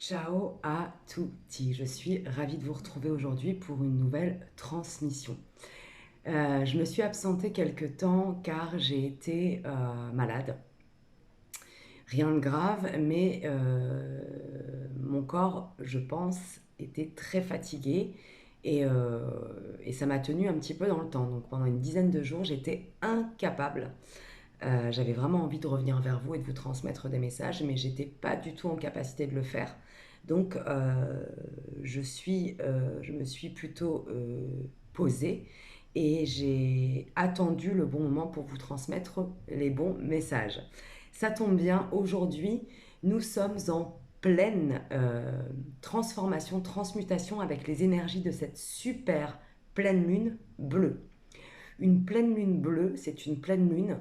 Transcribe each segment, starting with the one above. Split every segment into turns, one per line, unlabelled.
Ciao à tutti, je suis ravie de vous retrouver aujourd'hui pour une nouvelle transmission. Je me suis absentée quelque temps car j'ai été malade. Rien de grave, mais mon corps, je pense, était très fatigué et ça m'a tenu un petit peu dans le temps. Donc pendant une dizaine de jours, j'étais incapable. J'avais vraiment envie de revenir vers vous et de vous transmettre des messages, mais j'étais pas du tout en capacité de le faire. Donc, je me suis plutôt posée et j'ai attendu le bon moment pour vous transmettre les bons messages. Ça tombe bien, aujourd'hui, nous sommes en pleine transformation, transmutation avec les énergies de cette super pleine lune bleue. Une pleine lune bleue, c'est une pleine lune,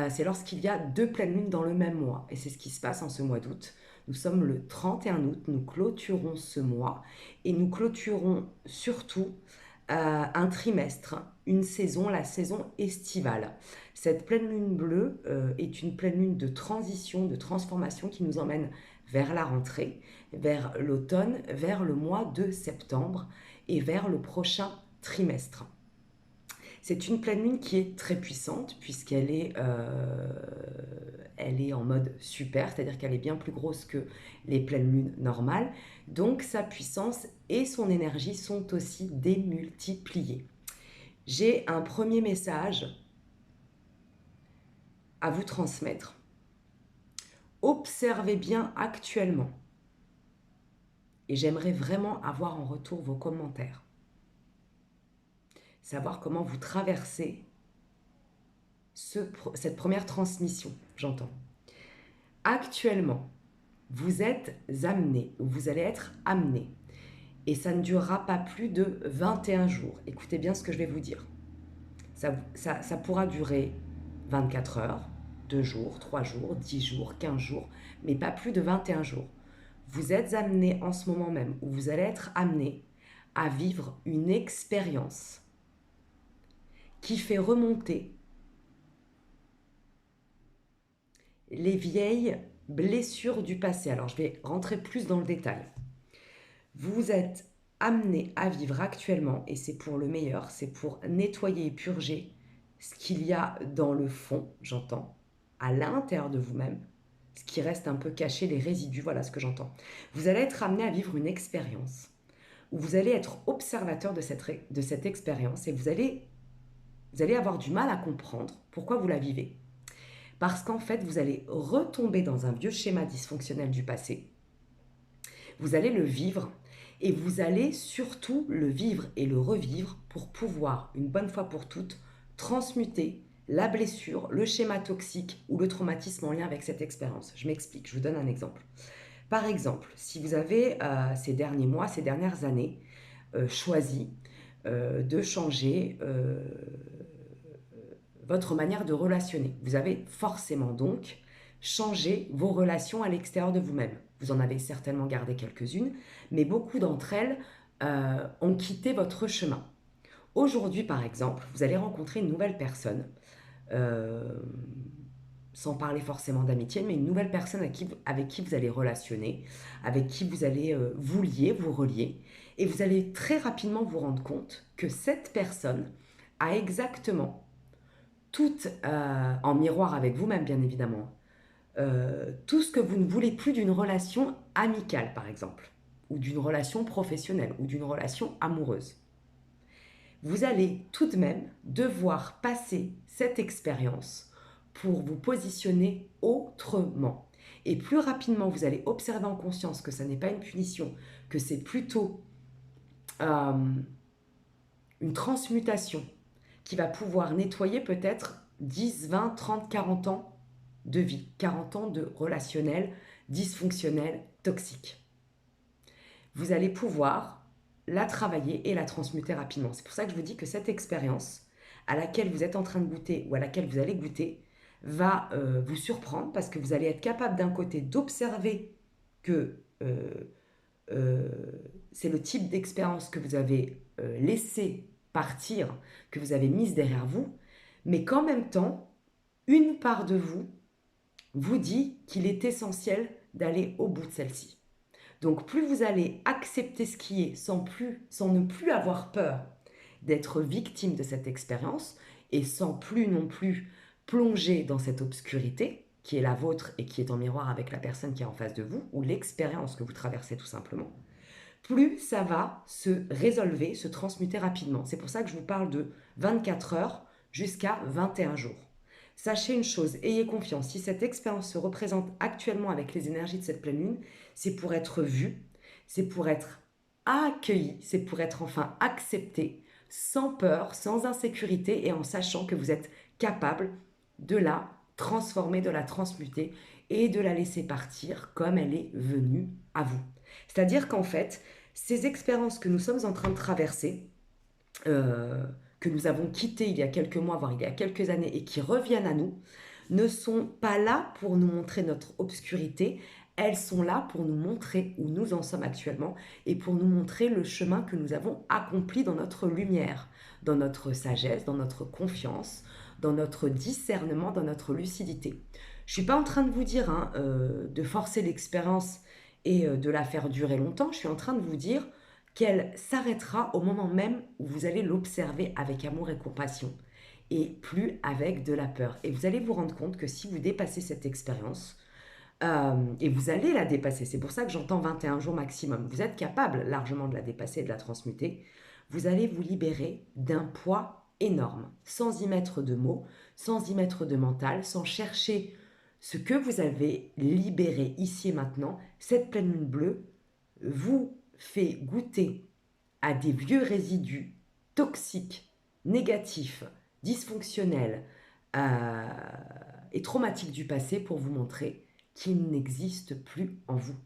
c'est lorsqu'il y a deux pleines lunes dans le même mois. Et c'est ce qui se passe en ce mois d'août. Nous sommes le 31 août, nous clôturons ce mois et nous clôturons surtout un trimestre, une saison, la saison estivale. Cette pleine lune bleue est une pleine lune de transition, de transformation qui nous emmène vers la rentrée, vers l'automne, vers le mois de septembre et vers le prochain trimestre. C'est une pleine lune qui est très puissante elle est en mode super, c'est-à-dire qu'elle est bien plus grosse que les pleines lunes normales. Donc sa puissance et son énergie sont aussi démultipliées. J'ai un premier message à vous transmettre. Observez bien actuellement et j'aimerais vraiment avoir en retour vos commentaires. Savoir comment vous traversez cette première transmission, j'entends. Actuellement, vous êtes amené, ou vous allez être amené, et ça ne durera pas plus de 21 jours. Écoutez bien ce que je vais vous dire. Ça pourra durer 24 heures, 2 jours, 3 jours, 10 jours, 15 jours, mais pas plus de 21 jours. Vous êtes amené en ce moment même, ou vous allez être amené à vivre une expérience qui fait remonter les vieilles blessures du passé. Alors je vais rentrer plus dans le détail. Vous êtes amené à vivre actuellement, et c'est pour le meilleur, c'est pour nettoyer et purger ce qu'il y a dans le fond, j'entends, à l'intérieur de vous-même, ce qui reste un peu caché, les résidus, voilà ce que j'entends. Vous allez être amené à vivre une expérience où vous allez être observateur de cette expérience et vous allez avoir du mal à comprendre pourquoi vous la vivez. Parce qu'en fait, vous allez retomber dans un vieux schéma dysfonctionnel du passé. Vous allez le vivre et vous allez surtout le vivre et le revivre pour pouvoir, une bonne fois pour toutes, transmuter la blessure, le schéma toxique ou le traumatisme en lien avec cette expérience. Je m'explique, je vous donne un exemple. Par exemple, si vous avez ces derniers mois, ces dernières années, choisi de changer votre manière de relationner, vous avez forcément donc changé vos relations à l'extérieur de vous-même. Vous en avez certainement gardé quelques-unes, mais beaucoup d'entre elles ont quitté votre chemin. Aujourd'hui, par exemple, vous allez rencontrer une nouvelle personne, euh, sans parler forcément d'amitié, mais une nouvelle personne avec qui vous allez relationner, avec qui vous allez vous lier, vous relier, et vous allez très rapidement vous rendre compte que cette personne a exactement tout, en miroir avec vous-même bien évidemment, tout ce que vous ne voulez plus d'une relation amicale par exemple, ou d'une relation professionnelle, ou d'une relation amoureuse. Vous allez tout de même devoir passer cette expérience pour vous positionner autrement. Et plus rapidement vous allez observer en conscience que ça n'est pas une punition, que c'est plutôt euh, une transmutation qui va pouvoir nettoyer peut-être 10, 20, 30, 40 ans de vie, 40 ans de relationnel dysfonctionnel, toxique. Vous allez pouvoir la travailler et la transmuter rapidement. C'est pour ça que je vous dis que cette expérience à laquelle vous êtes en train de goûter ou à laquelle vous allez goûter va vous surprendre parce que vous allez être capable d'un côté d'observer que euh, c'est le type d'expérience que vous avez laissé partir, que vous avez mise derrière vous, mais qu'en même temps, une part de vous vous dit qu'il est essentiel d'aller au bout de celle-ci. Donc plus vous allez accepter ce qui est sans ne plus avoir peur d'être victime de cette expérience et sans plus non plus plonger dans cette obscurité qui est la vôtre et qui est en miroir avec la personne qui est en face de vous ou l'expérience que vous traversez tout simplement, plus ça va se résolver, se transmuter rapidement. C'est pour ça que je vous parle de 24 heures jusqu'à 21 jours. Sachez une chose, ayez confiance, si cette expérience se représente actuellement avec les énergies de cette pleine lune, c'est pour être vu, c'est pour être accueilli, c'est pour être enfin accepté, sans peur, sans insécurité et en sachant que vous êtes capable de la transformer, de la transmuter et de la laisser partir comme elle est venue à vous. C'est-à-dire qu'en fait, ces expériences que nous sommes en train de traverser, que nous avons quittées il y a quelques mois, voire il y a quelques années, et qui reviennent à nous, ne sont pas là pour nous montrer notre obscurité, elles sont là pour nous montrer où nous en sommes actuellement et pour nous montrer le chemin que nous avons accompli dans notre lumière, dans notre sagesse, dans notre confiance, dans notre discernement, dans notre lucidité. Je ne suis pas en train de vous dire de forcer l'expérience et de la faire durer longtemps, je suis en train de vous dire qu'elle s'arrêtera au moment même où vous allez l'observer avec amour et compassion et plus avec de la peur. Et vous allez vous rendre compte que si vous dépassez cette expérience, et vous allez la dépasser, c'est pour ça que j'entends 21 jours maximum, vous êtes capable largement de la dépasser, de la transmuter, vous allez vous libérer d'un poids énorme, sans y mettre de mots, sans y mettre de mental, sans chercher ce que vous avez libéré ici et maintenant. Cette pleine lune bleue vous fait goûter à des vieux résidus toxiques, négatifs, dysfonctionnels euh, et traumatiques du passé pour vous montrer qu'ils n'existent plus en vous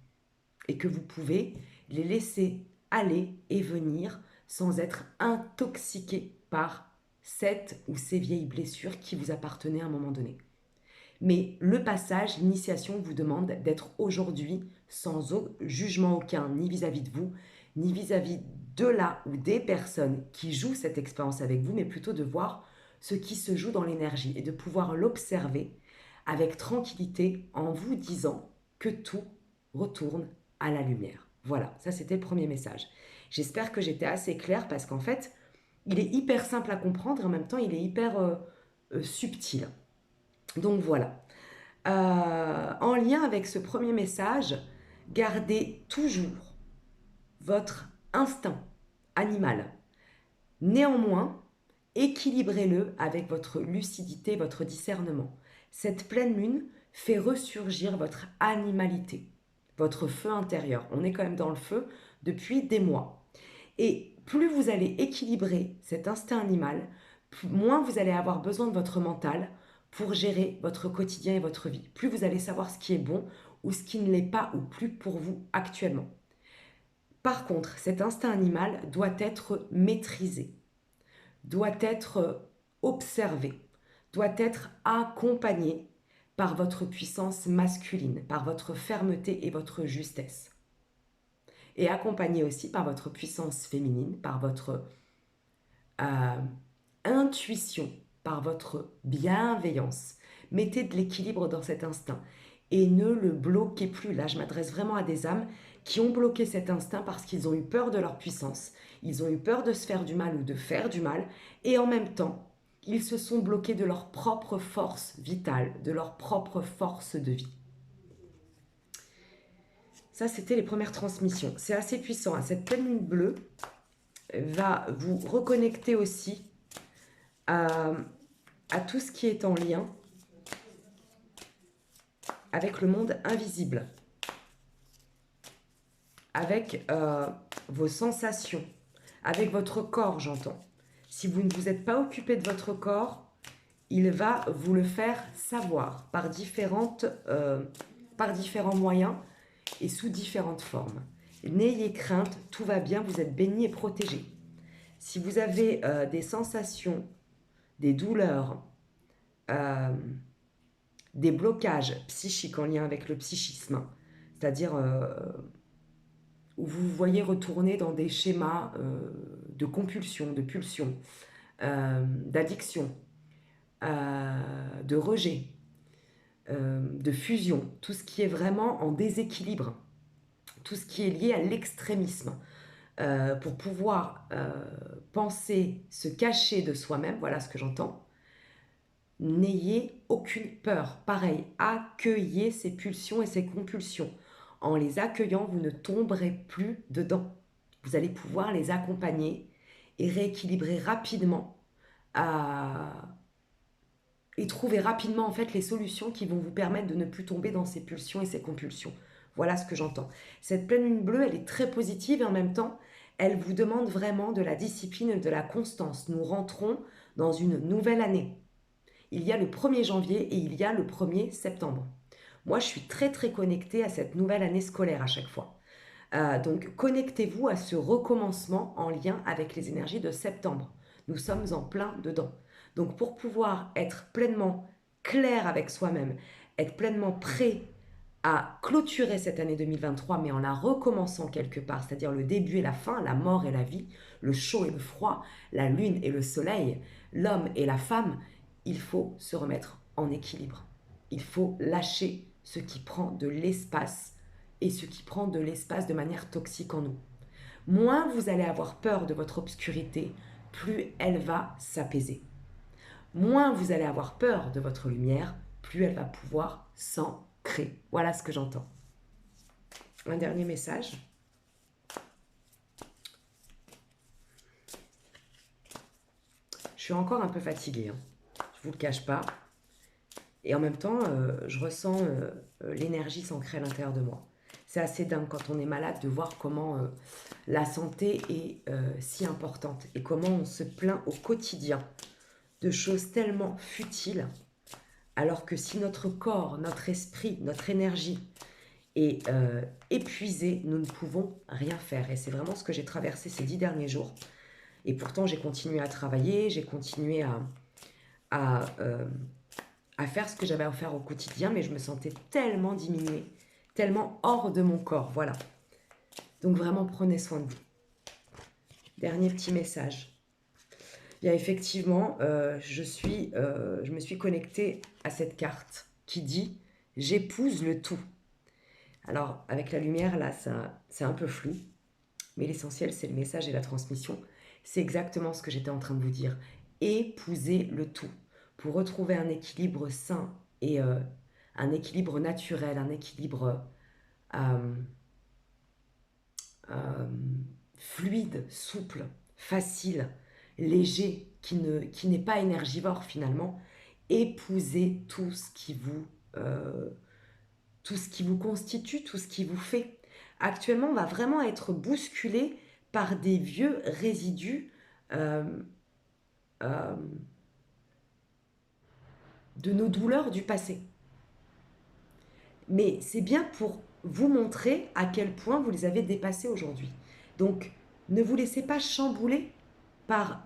et que vous pouvez les laisser aller et venir sans être intoxiqué par cette ou ces vieilles blessures qui vous appartenaient à un moment donné. Mais le passage, l'initiation vous demande d'être aujourd'hui sans jugement aucun, ni vis-à-vis de vous, ni vis-à-vis de là ou des personnes qui jouent cette expérience avec vous, mais plutôt de voir ce qui se joue dans l'énergie et de pouvoir l'observer avec tranquillité en vous disant que tout retourne à la lumière. Voilà, ça c'était le premier message. J'espère que j'étais assez claire parce qu'en fait, il est hyper simple à comprendre et en même temps, il est hyper subtil. Donc voilà. En lien avec ce premier message, gardez toujours votre instinct animal. Néanmoins, équilibrez-le avec votre lucidité, votre discernement. Cette pleine lune fait ressurgir votre animalité, votre feu intérieur. On est quand même dans le feu depuis des mois. Et plus vous allez équilibrer cet instinct animal, moins vous allez avoir besoin de votre mental pour gérer votre quotidien et votre vie. Plus vous allez savoir ce qui est bon ou ce qui ne l'est pas ou plus pour vous actuellement. Par contre, cet instinct animal doit être maîtrisé, doit être observé, doit être accompagné par votre puissance masculine, par votre fermeté et votre justesse. Et accompagné aussi par votre puissance féminine, par votre intuition, par votre bienveillance. Mettez de l'équilibre dans cet instinct et ne le bloquez plus. Là, je m'adresse vraiment à des âmes qui ont bloqué cet instinct parce qu'ils ont eu peur de leur puissance, ils ont eu peur de se faire du mal ou de faire du mal, et en même temps, ils se sont bloqués de leur propre force vitale, de leur propre force de vie. Ça, c'était les premières transmissions. C'est assez puissant, hein. Cette pleine lune bleue va vous reconnecter aussi à tout ce qui est en lien avec le monde invisible, avec vos sensations, avec votre corps, j'entends. Si vous ne vous êtes pas occupé de votre corps, il va vous le faire savoir par différents moyens et sous différentes formes. N'ayez crainte, tout va bien, vous êtes bénis et protégés. Si vous avez des sensations, des douleurs, des blocages psychiques en lien avec le psychisme, c'est-à-dire où vous vous voyez retourner dans des schémas de compulsion, de pulsion, d'addiction, de rejet, de fusion, tout ce qui est vraiment en déséquilibre, tout ce qui est lié à l'extrémisme. Pour pouvoir penser, se cacher de soi-même, voilà ce que j'entends. N'ayez aucune peur. Pareil, accueillez ces pulsions et ces compulsions. En les accueillant, vous ne tomberez plus dedans. Vous allez pouvoir les accompagner et rééquilibrer rapidement et trouver rapidement en fait les solutions qui vont vous permettre de ne plus tomber dans ces pulsions et ces compulsions. Voilà ce que j'entends. Cette pleine lune bleue, elle est très positive et en même temps, elle vous demande vraiment de la discipline et de la constance. Nous rentrons dans une nouvelle année. Il y a le 1er janvier et il y a le 1er septembre. Moi, je suis très très connectée à cette nouvelle année scolaire à chaque fois. Donc, connectez-vous à ce recommencement en lien avec les énergies de septembre. Nous sommes en plein dedans. Donc, pour pouvoir être pleinement clair avec soi-même, être pleinement prêt à clôturer cette année 2023, mais en la recommençant quelque part, c'est-à-dire le début et la fin, la mort et la vie, le chaud et le froid, la lune et le soleil, l'homme et la femme, il faut se remettre en équilibre. Il faut lâcher ce qui prend de l'espace et ce qui prend de l'espace de manière toxique en nous. Moins vous allez avoir peur de votre obscurité, plus elle va s'apaiser. Moins vous allez avoir peur de votre lumière, plus elle va pouvoir s'ancrer. Voilà ce que j'entends. Un dernier message. Je suis encore un peu fatiguée, hein. Je ne vous le cache pas. Et en même temps, je ressens l'énergie s'ancrer à l'intérieur de moi. C'est assez dingue quand on est malade de voir comment la santé est si importante et comment on se plaint au quotidien de choses tellement futiles, alors que si notre corps, notre esprit, notre énergie est épuisé, nous ne pouvons rien faire. Et c'est vraiment ce que j'ai traversé ces 10 derniers jours. Et pourtant, j'ai continué à travailler, j'ai continué à faire ce que j'avais à faire au quotidien, mais je me sentais tellement diminuée, tellement hors de mon corps, voilà. Donc vraiment, prenez soin de vous. Dernier petit message. Il y a effectivement, je me suis connectée à cette carte qui dit « J'épouse le tout ». Alors, avec la lumière, là, c'est un peu flou, mais l'essentiel, c'est le message et la transmission. C'est exactement ce que j'étais en train de vous dire. Épousez le tout pour retrouver un équilibre sain et un équilibre naturel, un équilibre fluide, souple, facile, léger, qui n'est pas énergivore finalement. Épousez tout ce qui vous constitue, tout ce qui vous fait. Actuellement, on va vraiment être bousculé par des vieux résidus de nos douleurs du passé. Mais c'est bien pour vous montrer à quel point vous les avez dépassés aujourd'hui. Donc, ne vous laissez pas chambouler par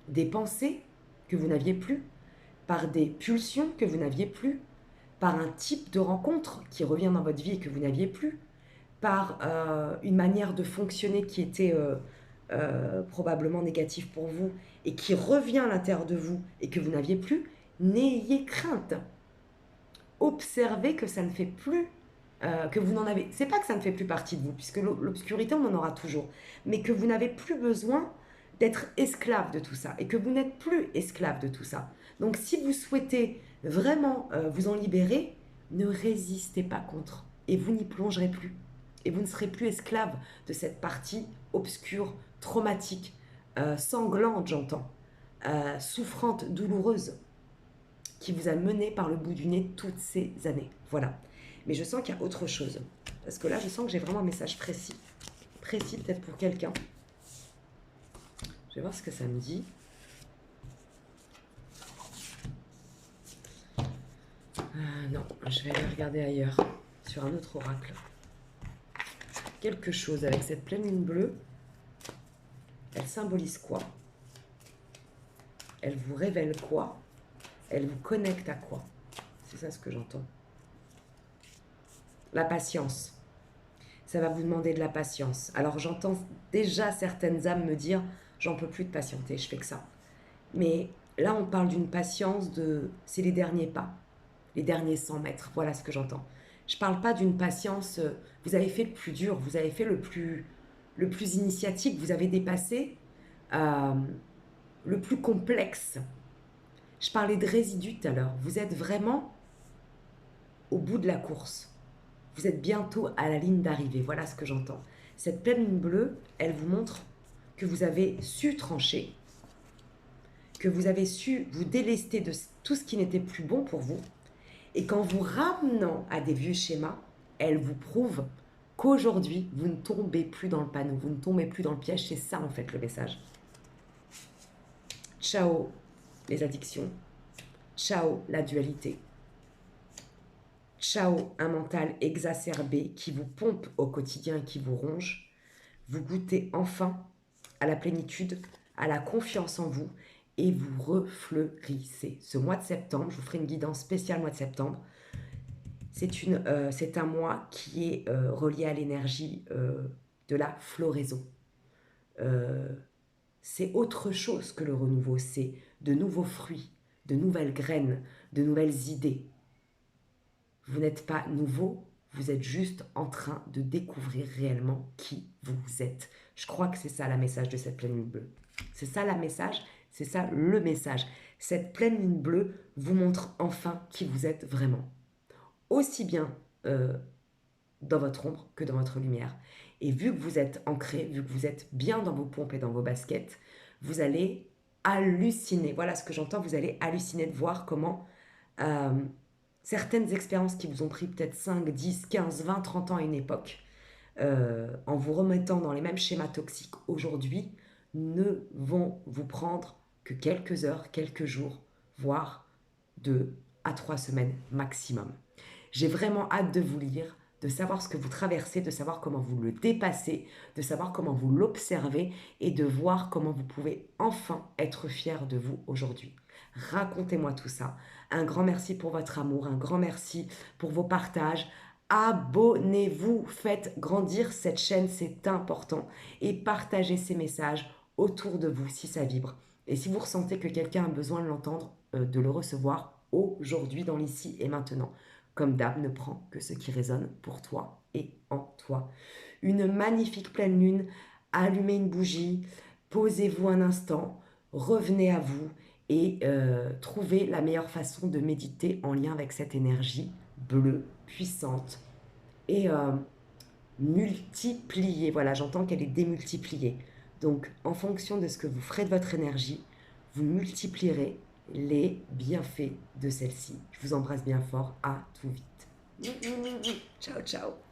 des pensées que vous n'aviez plus, par des pulsions que vous n'aviez plus, par un type de rencontre qui revient dans votre vie et que vous n'aviez plus, par une manière de fonctionner qui était probablement négative pour vous et qui revient à l'intérieur de vous et que vous n'aviez plus. N'ayez crainte. Observez que ça ne fait plus, que vous n'en avez... C'est pas que ça ne fait plus partie de vous, puisque l'obscurité, on en aura toujours, mais que vous n'avez plus besoin d'être esclave de tout ça, et que vous n'êtes plus esclave de tout ça. Donc si vous souhaitez vraiment vous en libérer, ne résistez pas contre, et vous n'y plongerez plus. Et vous ne serez plus esclave de cette partie obscure, traumatique, sanglante, j'entends, souffrante, douloureuse, qui vous a mené par le bout du nez toutes ces années. Voilà. Mais je sens qu'il y a autre chose. Parce que là, je sens que j'ai vraiment un message précis. Précis peut-être pour quelqu'un. Je vais voir ce que ça me dit. Non, je vais aller regarder ailleurs. Sur un autre oracle. Quelque chose avec cette pleine lune bleue. Elle symbolise quoi? Elle vous révèle quoi? Elle vous connecte à quoi? C'est ça ce que j'entends. La patience. Ça va vous demander de la patience. Alors j'entends déjà certaines âmes me dire « j'en peux plus de patienter, je fais que ça ». Mais là on parle d'une patience de... c'est les derniers pas, les derniers 100 mètres, voilà ce que j'entends. Je ne parle pas d'une patience, vous avez fait le plus dur, vous avez fait le plus initiatique, vous avez dépassé euh, le plus complexe. Je parlais de résidus tout à l'heure. Vous êtes vraiment au bout de la course. Vous êtes bientôt à la ligne d'arrivée. Voilà ce que j'entends. Cette pleine ligne bleue, elle vous montre que vous avez su trancher, que vous avez su vous délester de tout ce qui n'était plus bon pour vous. Et qu'en vous ramenant à des vieux schémas, elle vous prouve qu'aujourd'hui, vous ne tombez plus dans le panneau, vous ne tombez plus dans le piège. C'est ça en fait le message. Ciao les addictions. Ciao la dualité. Ciao un mental exacerbé qui vous pompe au quotidien et qui vous ronge. Vous goûtez enfin à la plénitude, à la confiance en vous et vous refleurissez. Ce mois de septembre, je vous ferai une guidance spéciale mois de septembre. C'est un mois qui est relié à l'énergie de la floraison. C'est autre chose que le renouveau, c'est de nouveaux fruits, de nouvelles graines, de nouvelles idées. Vous n'êtes pas nouveau, vous êtes juste en train de découvrir réellement qui vous êtes. Je crois que c'est ça le message de cette pleine ligne bleue. C'est ça le message, c'est ça le message. Cette pleine ligne bleue vous montre enfin qui vous êtes vraiment. Aussi bien dans votre ombre que dans votre lumière. Et vu que vous êtes ancré, vu que vous êtes bien dans vos pompes et dans vos baskets, vous allez halluciner. Voilà ce que j'entends, vous allez halluciner de voir comment certaines expériences qui vous ont pris peut-être 5, 10, 15, 20, 30 ans à une époque, en vous remettant dans les mêmes schémas toxiques aujourd'hui, ne vont vous prendre que quelques heures, quelques jours, voire 2 à 3 semaines maximum. J'ai vraiment hâte de vous lire, de savoir ce que vous traversez, de savoir comment vous le dépassez, de savoir comment vous l'observez et de voir comment vous pouvez enfin être fier de vous aujourd'hui. Racontez-moi tout ça. Un grand merci pour votre amour, un grand merci pour vos partages. Abonnez-vous, faites grandir cette chaîne, c'est important. Et partagez ces messages autour de vous si ça vibre. Et si vous ressentez que quelqu'un a besoin de l'entendre, de le recevoir aujourd'hui, dans l'ici et maintenant. Comme d'hab, ne prends que ce qui résonne pour toi et en toi. Une magnifique pleine lune, allumez une bougie, posez-vous un instant, revenez à vous et trouvez la meilleure façon de méditer en lien avec cette énergie bleue, puissante et multipliée. Voilà, j'entends qu'elle est démultipliée. Donc, en fonction de ce que vous ferez de votre énergie, vous multiplierez les bienfaits de celle-ci. Je vous embrasse bien fort. À tout vite. Ciao, ciao.